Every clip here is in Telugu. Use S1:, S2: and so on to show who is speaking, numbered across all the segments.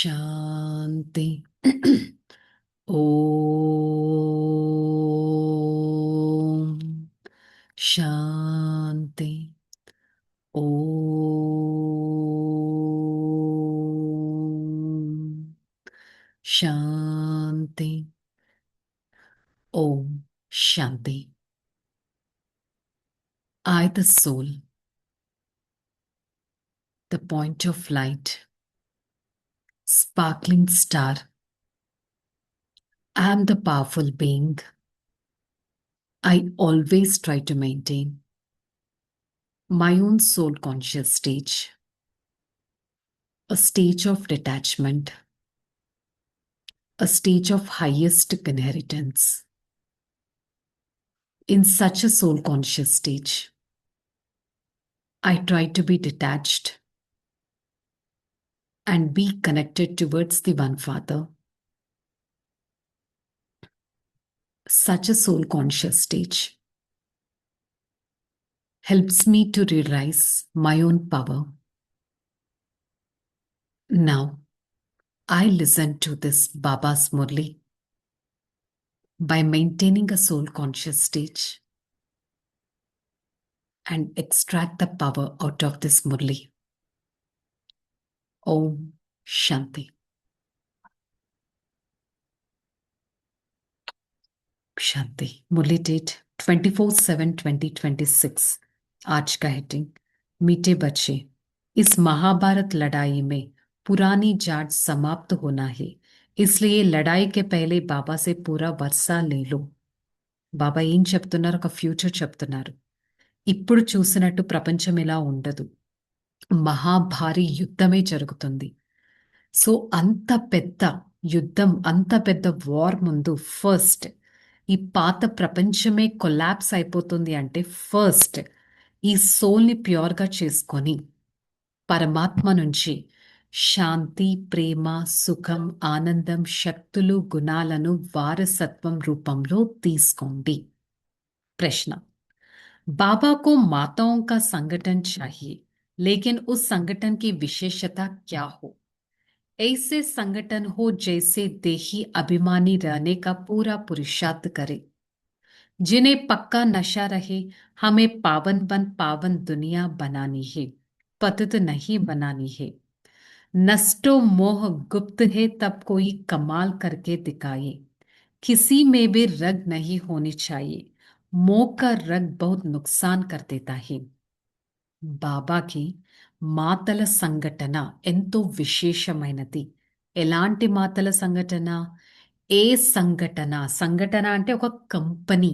S1: Shanti. Om Shanti. Om Shanti. Om Shanti. I, the soul, the point of light, sparkling star, am the powerful being. I always try to maintain my own soul conscious stage, a stage of detachment, a stage of highest inheritance. In such a soul conscious stage, I try to be detached and be connected towards the One Father. Such a soul conscious stage helps me to realize my own power. Now, I listen to this Baba's Murli by maintaining a soul conscious stage and extract the power out of this Murli. Om Shanti. Shanti. Murli date 24/7/2026. आज का हेडिंग मीठे बच्चे, इस महाभारत लड़ाई में पुरानी जाट समाप्त होना है, इसलिए लड़ाई के पहले బాబా से पूरा వర్షా లేలో. బాబా ఏం చెప్తున్నారు? ఒక ఫ్యూచర్ చెప్తున్నారు. ఇప్పుడు చూసినట్టు ప్రపంచం ఇలా ఉండదు, మహాభారీ యుద్ధమే జరుగుతుంది. సో అంత పెద్ద యుద్ధం, అంత పెద్ద వార్ ముందు ఫస్ట్ ఈ పాత ప్రపంచమే కొలాప్స్ అయిపోతుంది అంటే ఫస్ట్ ఈ సోల్ని ప్యూర్గా చేసుకొని పరమాత్మ నుంచి శాంతి, ప్రేమ, సుఖం, ఆనందం, శక్తులు, గుణాలను వారసత్వం రూపంలో తీసుకోండి. ప్రశ్న: बाबा को माताओं का संगठन चाहिए, लेकिन उस संगठन की विशेषता क्या हो? ऐसे संगठन हो जैसे देही अभिमानी रहने का पूरा पुरुषार्थ करे, जिन्हें पक्का नशा रहे, हमें पावन दुनिया बनानी है, पतित नहीं बनानी है. नष्टो मोह गुप्त है, तब कोई कमाल करके दिखाए. किसी में भी रग नहीं होनी चाहिए, मोह का रग बहुत नुकसान कर देता है. బాబాకి మాతల సంఘటన ఎంతో విశేషమైనది. ఎలాంటి మాతల సంఘటన? ఏ సంఘటన? సంఘటన అంటే ఒక కంపెనీ,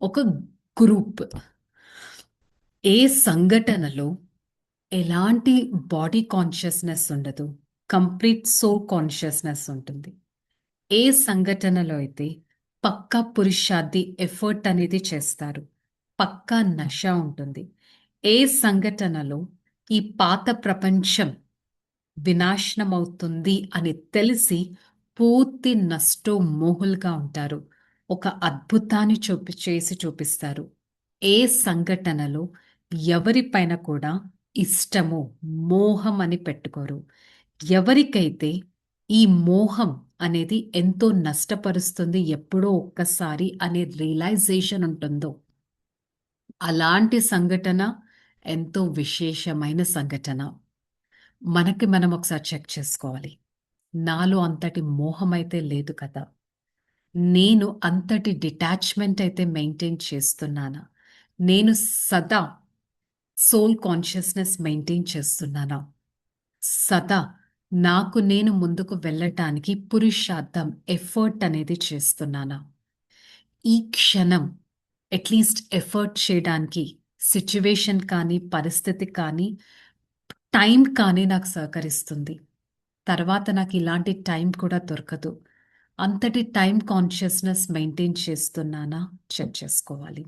S1: ఒక గ్రూప్. ఏ సంఘటనలో ఎలాంటి బాడీ కాన్షియస్నెస్ ఉండదు, కంప్లీట్ సోల్ కాన్షియస్నెస్ ఉంటుంది. ఏ సంఘటనలో అయితే పక్కా పురుషార్థి ఎఫర్ట్ అనేది చేస్తారు, పక్కా నశ ఉంటుంది. ఏ సంఘటనలో ఈ పాత ప్రపంచం వినాశనమవుతుంది అని తెలిసి పూర్తి నష్టో మోహులుగా ఉంటారు, ఒక అద్భుతాన్ని చేసి చూపిస్తారు. ఏ సంఘటనలో ఎవరిపైన కూడా ఇష్టము, మోహం అని పెట్టుకోరు. ఎవరికైతే ఈ మోహం అనేది ఎంతో నష్టపరుస్తుంది, ఎప్పుడో ఒక్కసారి అనే రియలైజేషన్ ఉంటుందో, అలాంటి సంఘటన ఎంతో విశేషమైన సంఘటన. మనకి మనం ఒకసారి చెక్ చేసుకోవాలి. నాలో అంతటి మోహం అయితే లేదు కదా, నేను అంతటి డిటాచ్మెంట్ అయితే మెయింటైన్ చేస్తున్నానా, నేను సదా సోల్ కాన్షియస్నెస్ మెయింటైన్ చేస్తున్నానా, సదా నాకు నేను ముందుకు వెళ్ళటానికి పురుషార్థం, ఎఫర్ట్ అనేది చేస్తున్నానా? ఈ క్షణం అట్లీస్ట్ ఎఫర్ట్ చేయడానికి సిచ్యువేషన్ కానీ, పరిస్థితి కానీ, టైం కానీ నాకు సహకరిస్తుంది. తర్వాత నాకు ఇలాంటి టైం కూడా దొరకదు. అంతటి టైం కాన్షియస్నెస్ మెయింటైన్ చేస్తున్నానా చెక్ చేసుకోవాలి.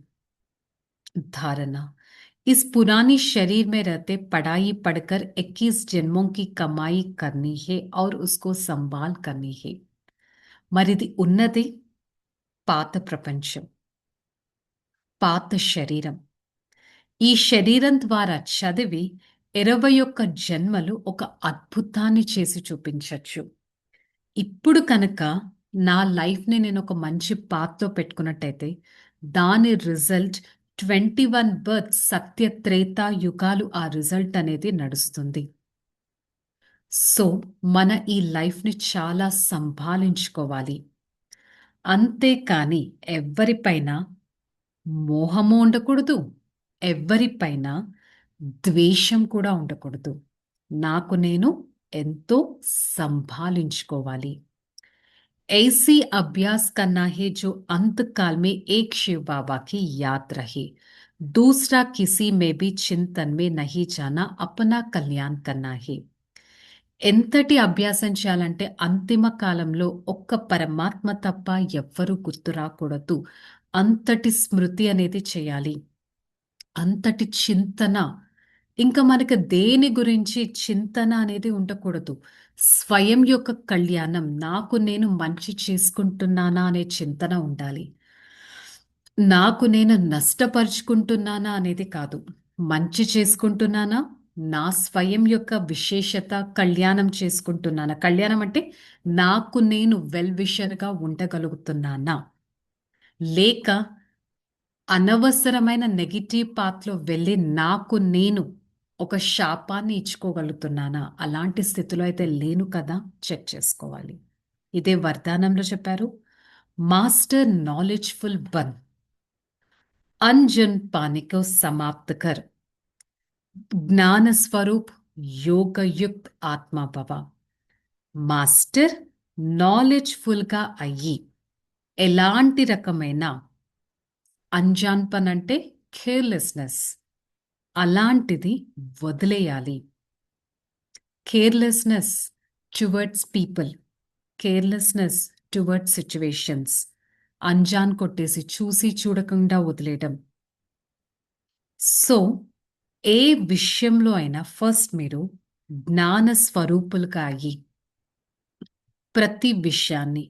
S1: धारणा: इस पुरानी शरीर में रहते पढ़ाई पढ़कर 21 जन्मों की कमाई करनी है और उसको संभाल करनी है. మరిది ఉన్నది పాత ప్రపంచం, పాత శరీరం. ఈ శరీరం ద్వారా చదివి 21 జన్మలు ఒక అద్భుతాన్ని చేసి చూపించొచ్చు. ఇప్పుడు కనుక నా లైఫ్‌ని నేనొక మంచి పాత్‌లో పెట్టుకున్నట్టయితే, దాని రిజల్ట్ 21 బర్త్స్ సత్య, త్రేత యుగాలు ఆ రిజల్ట్ అనేది నడుస్తుంది. సో, మన ఈ లైఫ్‌ని చాలా సంభాళించుకోవాలి. అంతేకాని ఎవ్వరిపైన మోహము ఉండకూడదు. ఎవ్వరిపైన ద్వేషం కూడా ఉండకూడదు. నాకు నేను ఎంతో సంభాళించుకోవాలి. ऐसी अभ्यास करना है जो अंत काल में एक शिव बाबा की याद रहे. दूसरा किसी में भी चिंतन में नहीं जाना, अपना कल्याण करना है. ఎంతటి అభ్యాసం చేయాలంటే అంతిమ కాలంలో ఒక్క పరమాత్మ తప్ప ఎవ్వరూ గుర్తు రాకూడదు. అంతటి స్మృతి అనేది చేయాలి. అంతటి చింతన. ఇంక మనకు దేని గురించి చింతన అనేది ఉండకూడదు. స్వయం యొక్క కళ్యాణం, నాకు నేను మంచి చేసుకుంటున్నానా అనే చింతన ఉండాలి. నాకు నేను నష్టపరుచుకుంటున్నానా అనేది కాదు. మంచి చేసుకుంటున్నానా? నా స్వయం యొక్క విశేషత కళ్యాణం చేసుకుంటున్నానా? కళ్యాణం అంటే నాకు నేను వెల్ విషర్‌గా ఉండగలుగుతున్నానా? లేక అనవసరమైన నెగెటివ్ పాత్‌లో వెళ్ళి నాకు నేను ఒక శాపాన్ని ఇచ్చుకోగలుగుతున్నానా? అలాంటి స్థితిలో అయితే లేను కదా! చెక్ చేసుకోవాలి. ఇదే వరదానంలో చెప్పారు. Master knowledgeful bun. अनजन पाने को समाप्त कर ज्ञान स्वरूप योग युक्त आत्मा भव. మాస్టర్ నాలెడ్జ్‌ఫుల్‌గా అయ్యి ఎలాంటి రకమైన అంజాన్‌పన్ అంటే కేర్‌లెస్‌నెస్ అలాంటిది వదిలేయాలి. Carelessness towards people, carelessness towards situations. Anjan కొట్టేసి చూసి చూడకుండా వదిలేయడం. సో, ఏ విషయంలో అయినా ఫస్ట్ మీరు జ్ఞాన స్వరూపులుగా అయ్యి, ప్రతి విషయాన్ని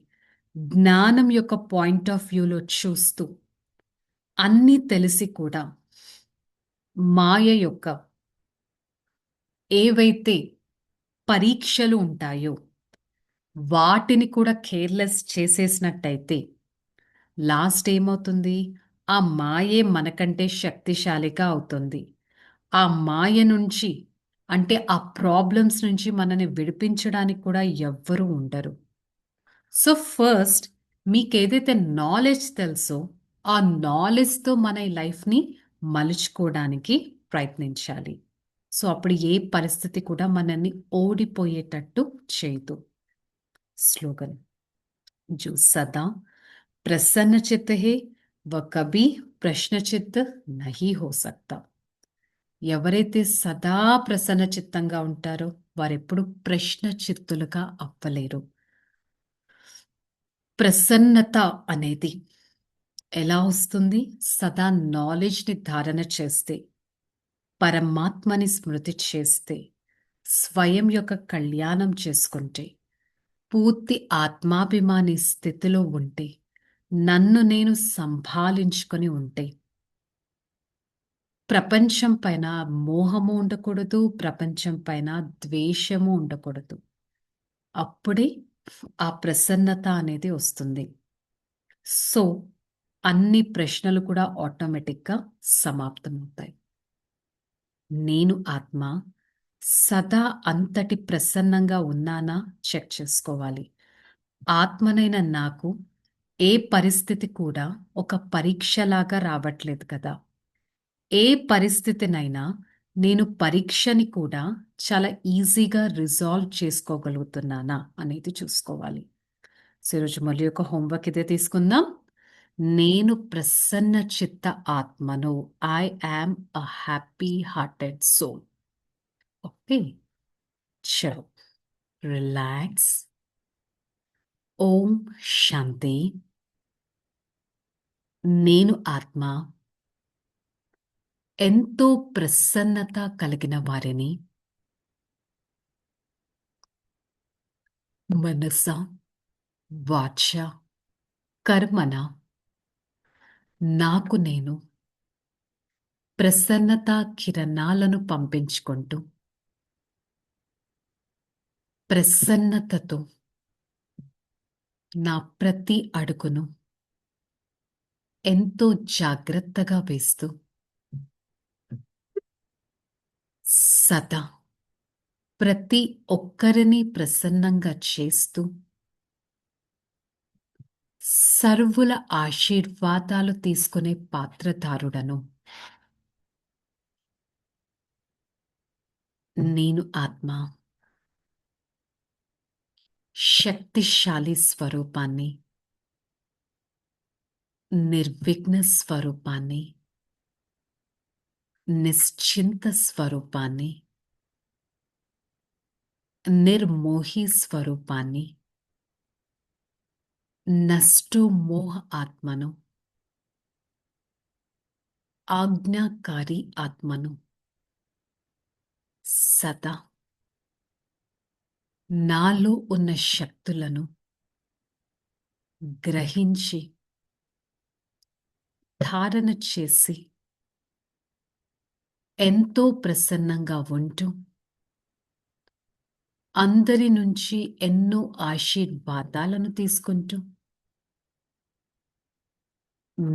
S1: జ్ఞానం యొక్క పాయింట్ ఆఫ్ వ్యూలో చూస్తూ, అన్నీ తెలిసి కూడా మాయ యొక్క ఏవైతే పరీక్షలు ఉంటాయో, వాటిని కూడా కేర్‌లెస్ చేసేసినట్టయితే, లాస్ట్ ఏమవుతుంది? ఆ మాయే మనకంటే శక్తిశాలిగా అవుతుంది. ఆ మాయ నుంచి అంటే ఆ ప్రాబ్లమ్స్ నుంచి మనని విడిపించడానికి కూడా ఎవ్వరూ ఉండరు. సో, ఫస్ట్ మీకేదైతే నాలెడ్జ్ తెలుసో, ఆ నాలెడ్జ్‌తో మన ఈ లైఫ్‌ని మలుచుకోవడానికి ప్రయత్నించాలి. సో, అప్పుడు ఏ పరిస్థితి కూడా మనల్ని ఓడిపోయేటట్టు చేయదు. స్లోగన్ जो सदा प्रसन्नचित्त है वह कभी ప్రశ్నచిత్ నహీ హో సక్తా. ఎవరైతే సదా ప్రసన్న చిత్తంగా ఉంటారో వారెప్పుడు ప్రశ్న చిత్తులుగా అవ్వలేరు. ప్రసన్నత అనేది ఎలా వస్తుంది? సదా నాలెడ్జ్‌ని ధారణ చేస్తే, పరమాత్మని స్మృతి చేస్తే, స్వయం యొక్క కళ్యాణం చేసుకుంటే, పూర్తి ఆత్మాభిమాని స్థితిలో ఉంటే, నన్ను నేను సంభాళించుకొని ఉంటే, ప్రపంచం పైన మోహము ఉండకూడదు, ప్రపంచం పైన ద్వేషము ఉండకూడదు. అప్పుడే ఆ ప్రసన్నత అనేది వస్తుంది. సో, అన్ని ప్రశ్నలు కూడా ఆటోమేటిక్‌గా సమాప్తమవుతాయి. నేను ఆత్మ సదా అంతటి ప్రసన్నంగా ఉన్నానా చెక్ చేసుకోవాలి. ఆత్మనైన నాకు ఏ పరిస్థితి కూడా ఒక పరీక్షలాగా రావట్లేదు కదా! ఏ పరిస్థితినైనా నేను పరీక్షని కూడా చాలా ఈజీగా రిజాల్వ్ చేసుకోగలుగుతున్నానా అనేది చూసుకోవాలి. సో, ఈరోజు మళ్ళీ ఒక హోంవర్క్ ఇదే తీసుకుందాం. నేను ప్రసన్న చిత్త ఆత్మను. I am a happy hearted soul. Okay. చలో రిలాక్స్. ఓం శాంతి. నేను ఆత్మ ఎంతో ప్రసన్నత కలిగిన వారిని మనస, వాచ, కర్మణ నాకు నేను ప్రసన్నత కిరణాలను పంపించుకుంటూ ప్రసన్నతతో నా ప్రతి అడుగును ఎంతో జాగ్రత్తగా వేస్తూ సదా ప్రతి ఒక్కరిని ప్రసన్నంగా చేస్తూ సర్వుల ఆశీర్వాదాలు తీసుకునే పాత్రధారుడను. నేను ఆత్మ శక్తిశాలి స్వరూపాన్ని, నిర్విఘ్న స్వరూపాన్ని, నిశ్చింత స్వరూపాన్ని, నిర్మోహి స్వరూపాన్ని, నష్టో మోహ ఆత్మను, ఆజ్ఞాకారి ఆత్మను సదా నాలో ఉన్న శక్తులను గ్రహించి ధారణ చేసి ఎంతో ప్రసన్నంగా ఉంటూ అందరి నుంచి ఎన్నో ఆశీర్వాదాలను తీసుకుంటూ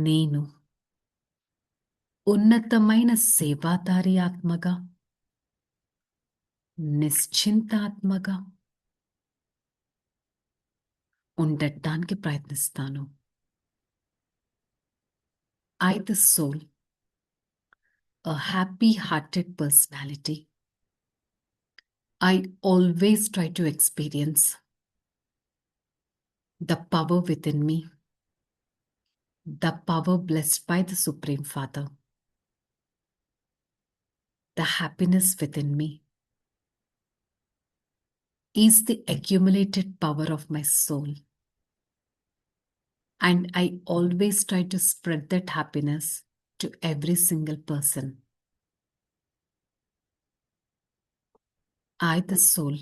S1: నేను ఉన్నతమైన సేవాదారి ఆత్మగా, నిశ్చింతాత్మగా ఉండటానికి ప్రయత్నిస్తాను. I, the soul, a happy-hearted personality, I always try to experience the power within me, the power blessed by the Supreme Father, the happiness within me is the accumulated power of my soul. And I always try to spread that happiness to every single person. I, the soul,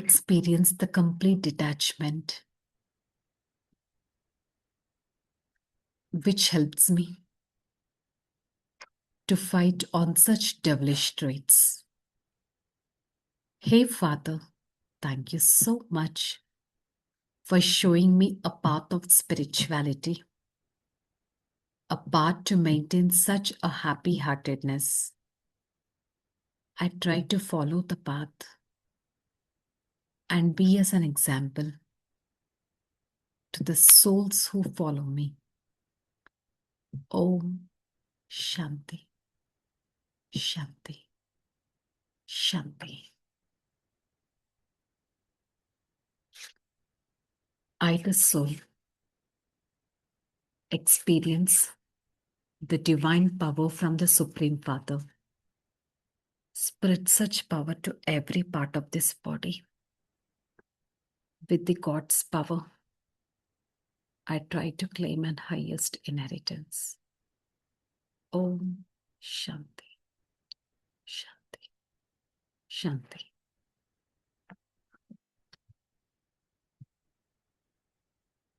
S1: experience the complete detachment, which helps me to fight on such devilish traits. Hey, Father, thank you so much for showing me a path of spirituality, a path to maintain such a happy-heartedness. I try to follow the path and be as an example to the souls who follow me. Om Shanti, Shanti, Shanti. I, the soul, experience the divine power from the Supreme Father. Spread such power to every part of this body. With the God's power, I try to claim an highest inheritance. Om Shanti, Shanti, Shanti.